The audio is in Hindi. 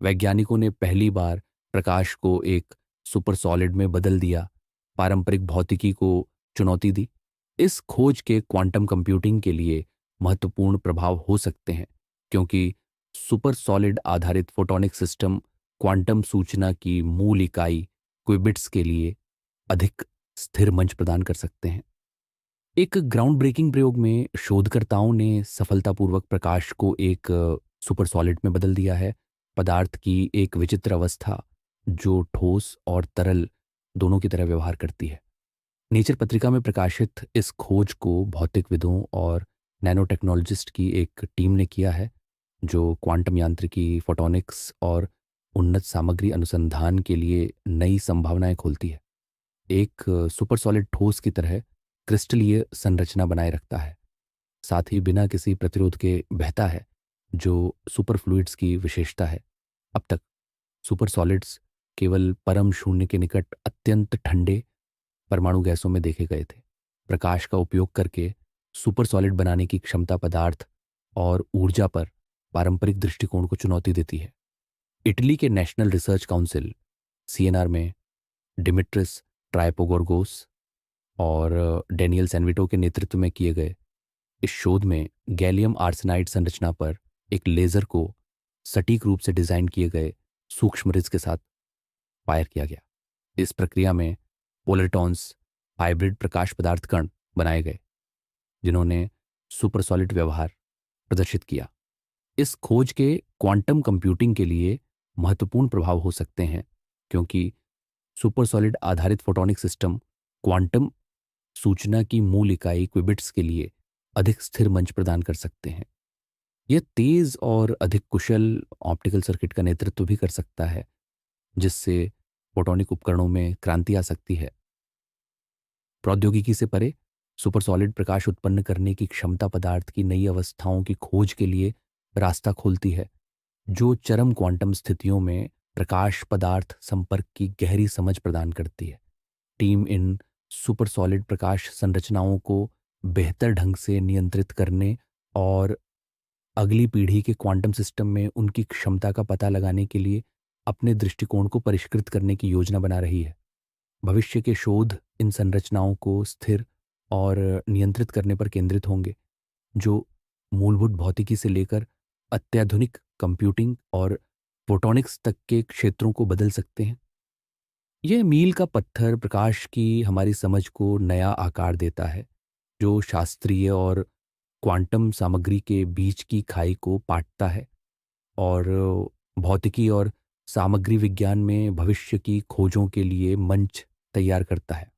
वैज्ञानिकों ने पहली बार प्रकाश को एक सुपर सॉलिड में बदल दिया, पारंपरिक भौतिकी को चुनौती दी। इस खोज के क्वांटम कंप्यूटिंग के लिए महत्वपूर्ण प्रभाव हो सकते हैं, क्योंकि सुपर सॉलिड आधारित फोटोनिक सिस्टम क्वांटम सूचना की मूल इकाई क्विबिट्स के लिए अधिक स्थिर मंच प्रदान कर सकते हैं। एक ग्राउंड ब्रेकिंग प्रयोग में शोधकर्ताओं ने सफलतापूर्वक प्रकाश को एक सुपर सॉलिड में बदल दिया है, पदार्थ की एक विचित्र अवस्था जो ठोस और तरल दोनों की तरह व्यवहार करती है। नेचर पत्रिका में प्रकाशित इस खोज को भौतिकविदों और नैनो टेक्नोलॉजिस्ट की एक टीम ने किया है, जो क्वांटम यांत्रिकी, फोटोनिक्स और उन्नत सामग्री अनुसंधान के लिए नई संभावनाएं खोलती है। एक सुपर सॉलिड ठोस की तरह क्रिस्टलीय संरचना बनाए रखता है, साथ ही बिना किसी प्रतिरोध के बहता है, जो सुपर फ्लूइड्स की विशेषता है। अब तक सुपर सॉलिड्स केवल परम शून्य के निकट अत्यंत ठंडे परमाणु गैसों में देखे गए थे। प्रकाश का उपयोग करके सुपर सॉलिड बनाने की क्षमता पदार्थ और ऊर्जा पर पारंपरिक दृष्टिकोण को चुनौती देती है। इटली के नेशनल रिसर्च काउंसिल सीएनआर में डिमिट्रिस ट्राइपोगोरगोस और डेनियल सैनविटो के नेतृत्व में किए गए इस शोध में गैलियम आर्सेनाइड संरचना पर एक लेजर को सटीक रूप से डिजाइन किए गए सूक्ष्म रिज के साथ फायर किया गया। इस प्रक्रिया में पोलरटॉन्स हाइब्रिड प्रकाश पदार्थ कण बनाए गए, जिन्होंने सुपर सॉलिड व्यवहार प्रदर्शित किया। इस खोज के क्वांटम कंप्यूटिंग के लिए महत्वपूर्ण प्रभाव हो सकते हैं, क्योंकि सुपर सॉलिड आधारित फोटोनिक सिस्टम क्वांटम सूचना की मूल इकाई क्विबिट्स के लिए अधिक स्थिर मंच प्रदान कर सकते हैं। यह तेज और अधिक कुशल ऑप्टिकल सर्किट का नेतृत्व भी कर सकता है, जिससे फोटोनिक उपकरणों में क्रांति आ सकती है। प्रौद्योगिकी से परे सुपर सॉलिड प्रकाश उत्पन्न करने की क्षमता पदार्थ की नई अवस्थाओं की खोज के लिए रास्ता खोलती है, जो चरम क्वांटम स्थितियों में प्रकाश पदार्थ संपर्क की गहरी समझ प्रदान करती है। टीम इन सुपर सॉलिड प्रकाश संरचनाओं को बेहतर ढंग से नियंत्रित करने और अगली पीढ़ी के क्वांटम सिस्टम में उनकी क्षमता का पता लगाने के लिए अपने दृष्टिकोण को परिष्कृत करने की योजना बना रही है। भविष्य के शोध इन संरचनाओं को स्थिर और नियंत्रित करने पर केंद्रित होंगे, जो मूलभूत भौतिकी से लेकर अत्याधुनिक कंप्यूटिंग और फोटोनिक्स तक के क्षेत्रों को बदल सकते हैं। यह मील का पत्थर प्रकाश की हमारी समझ को नया आकार देता है, जो शास्त्रीय और क्वांटम सामग्री के बीच की खाई को पाटता है और भौतिकी और सामग्री विज्ञान में भविष्य की खोजों के लिए मंच तैयार करता है।